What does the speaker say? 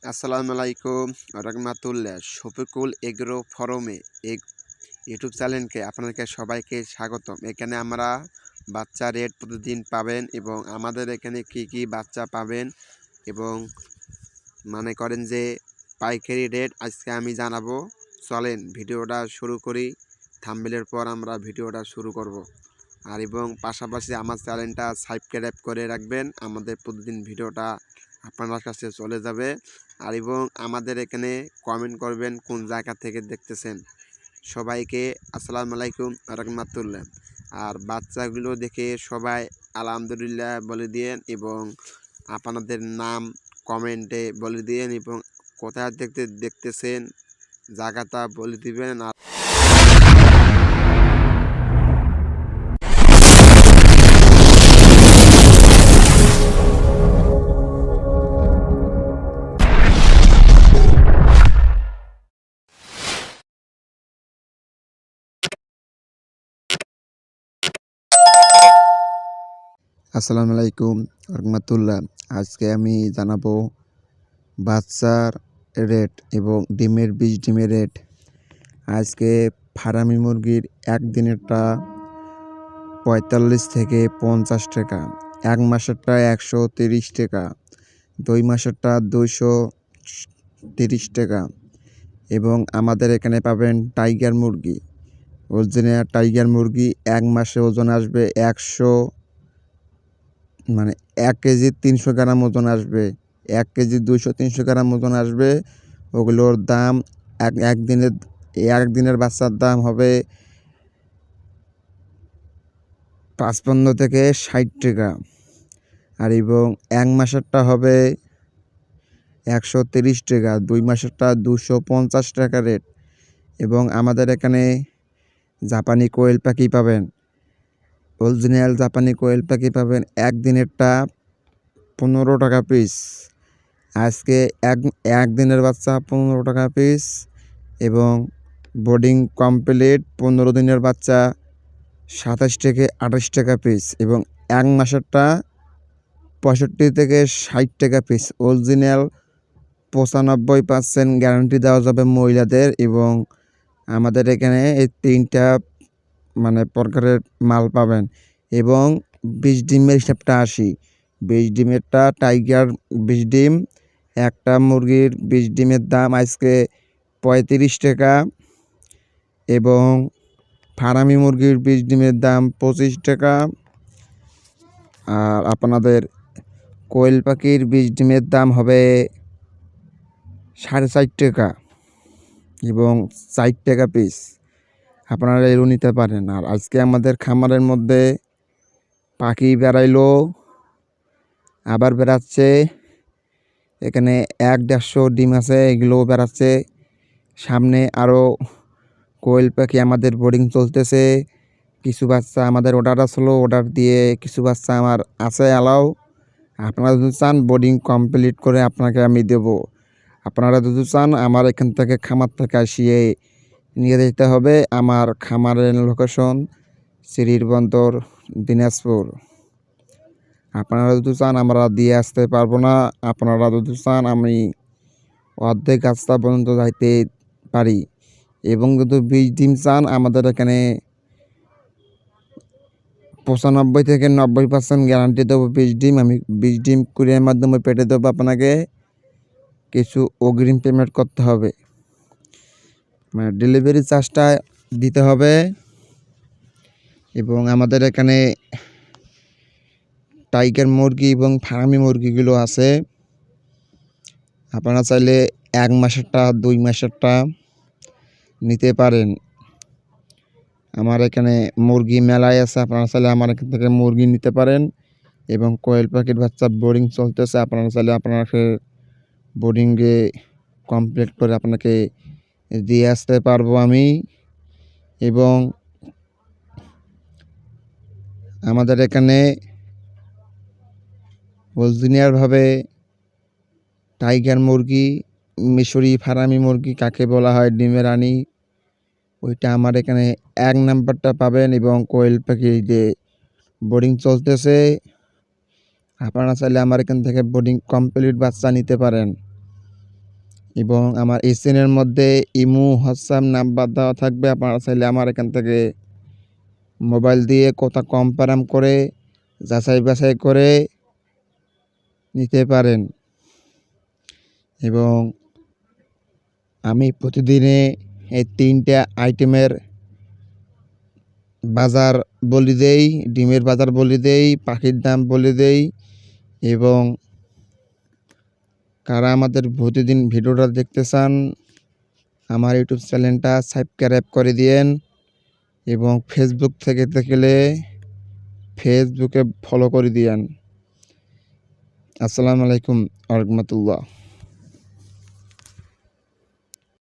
আসসালামু আলাইকুম রহমাতুল্লাহ। শফিকুল এগ্রো ফরমে ইউটিউব চ্যানেলকে আপনাদেরকে সবাইকে স্বাগতম। এখানে আমরা বাচ্চা রেট প্রতিদিন পাবেন এবং আমাদের এখানে কি কি বাচ্চা পাবেন এবং মনে করেন যে পাইকারি রেট আজকে আমি জানাবো। চলেন ভিডিওটা শুরু করি। থাম্বনেলের পর আমরা ভিডিওটা শুরু করব। আর এবং পাশাপাশি আমার চ্যানেলটা সাবস্ক্রাইব করে রাখবেন, আমাদের প্রতিদিন ভিডিওটা আপনার কাছে চলে যাবে। আর এবং আমাদের এখানে কমেন্ট করবেন কোন জায়গা থেকে দেখতেছেন। সবাইকে আসসালামু আলাইকুম রহমাতুল্লাহ। আর বাচ্চাগুলো দেখে সবাই আলহামদুলিল্লাহ বলে দিয়েন এবং আপনাদের নাম কমেন্টে বলে দিয়েন এবং কোথায় দেখতেছেন জায়গাটা বলে দিবেন। আর আসসালামু আলাইকুম রহমাতুল্লাহ। আজকে আমি জানাবো বাচ্চার রেট এবং ডিমের রেট। আজকে ফার্মি মুরগির একদিনেরটা 45 থেকে 50 টাকা, এক মাসেরটা 130 টাকা, 2 মাসেরটা 230 টাকা এবং আমাদের এখানে পাবেন টাইগার মুরগি। অরিজিনাল টাইগার মুরগি এক মাসে ওজন আসবে 1 কেজি 300 গ্রাম ওজন আসবে, 1 কেজি 200-300 গ্রাম ওজন আসবে। ওগুলোর দাম একদিনের বাচ্চার দাম হবে 55 থেকে 60 টাকা আর এবং 1 মাসেরটা হবে 130 টাকা, 2 মাসেরটা 250 টাকা রেট। এবং আমাদের এখানে জাপানি কোয়েল পাখি পাবেন, অরিজিনাল জাপানি কোয়েল পাখি পাবেন একদিনেরটা 15 টাকা পিস। আজকে একদিনের বাচ্চা 15 টাকা পিস এবং বোর্ডিং কমপ্লিট 15 দিনের বাচ্চা 27 থেকে 28 টাকা পিস এবং 1 মাসেরটা 65 থেকে 60 টাকা পিস। অরিজিনাল 95% গ্যারান্টি দেওয়া যাবে মহিলাদের এবং আমাদের এখানে এই তিনটা প্রকারের মাল পাবেন এবং 20 ডিমের হিসাবটা 20 ডিমেরটা টাইগার 20 ডিম, একটা মুরগির 20 ডিমের দাম আজকে 35 টাকা এবং ফার্মি মুরগির 20 ডিমের দাম 25 টাকা। আর আপনাদের কোয়েল পাখির 20 ডিমের দাম হবে 4.5 টাকা এবং 60 টাকা পিস। আপনারা এরও নিতে পারেন। আর আজকে আমাদের খামারের মধ্যে পাখি বেড়াইলো, আবার বেড়াচ্ছে। এখানে 150 ডিম আছে, এগুলোও বেড়াচ্ছে। সামনে আরও কোয়েল পাখি আমাদের বোর্ডিং চলতেছে। কিছু বাচ্চা আমাদের অর্ডার আসলো, অর্ডার দিয়ে কিছু বাচ্চা আমার আছে অ্যালাও। আপনারা যদি চান বোর্ডিং কমপ্লিট করে আপনাকে আমি দেব। আপনারা যদি চান আমার এখান থেকে খামার থেকে আসিয়ে নিয়ে যেতে হবে। আমার খামারের লোকেশন শ্রীরবন্দর, দিনাজপুর। আপনারা যদি চান আমরা দিয়ে আসতে পারবো না, আপনারা যদি চান আমি অর্ধেক রাস্তা পর্যন্ত যাইতে পারি এবং যদি 20 ডিম চান আমাদের এখানে 95 থেকে 90% গ্যারান্টি দেবো। 20 ডিম আমি 20 ডিম কুরিয়ার মাধ্যমে পেটে দেবো। আপনাকে কিছু অগ্রিম পেমেন্ট করতে হবে, ডেলিভারি চার্জটা দিতে হবে। এবং আমাদের এখানে টাইগার মুরগি এবং ফার্মি মুরগিগুলো আছে। আপনারা চাইলে 1 মাসেরটা 2 মাসেরটা নিতে পারেন। আমার এখানে মুরগি মেলায় আছে, আপনারা চাইলে আমার এখান থেকে মুরগি নিতে পারেন এবং কোয়েল পাখির বাচ্চা বোর্ডিং চলতেছে। আপনারা চাইলে আপনাকে বোর্ডিংয়ে কমপ্লিট করে আপনাকে দিয়ে আসতে পারবো আমি। এবং আমাদের এখানে অরিজিনালভাবে টাইগার মুরগি, মিশরি ফার্মি মুরগি কাকে বলা হয় ডিমের রানী, ওইটা আমার এখানে 1 নাম্বারটা পাবেন এবং কোয়েল পাখি যে বোর্ডিং চলতেছে। আপনারা চাইলে আমার এখান থেকে বোর্ডিং কমপ্লিট বাচ্চা নিতে পারেন। এবং আমার এই চ্যানেলের মধ্যে ইমো, হোয়াটসঅ্যাপ নাম্বার দেওয়া থাকবে। আপনারা চাইলে আমার এখান থেকে মোবাইল দিয়ে কথা কনফার্ম করে যাচাই বাছাই করে নিতে পারেন। এবং আমি প্রতিদিনে এই 3টা আইটেমের বাজার বলে দেই, ডিমের বাজার বলে দেই, পাখির দাম বলে দেই। এবং কারা আমাদের প্রতিদিন ভিডিওটা দেখতে চান আমার ইউটিউব চ্যানেলটা সাবস্ক্রাইব করে দিয়েন। এবং ফেসবুক থেকে দেখলে ফেসবুকে ফলো করে দিয়েন। আসসালামু আলাইকুম ওয়া রাহমাতুল্লাহ।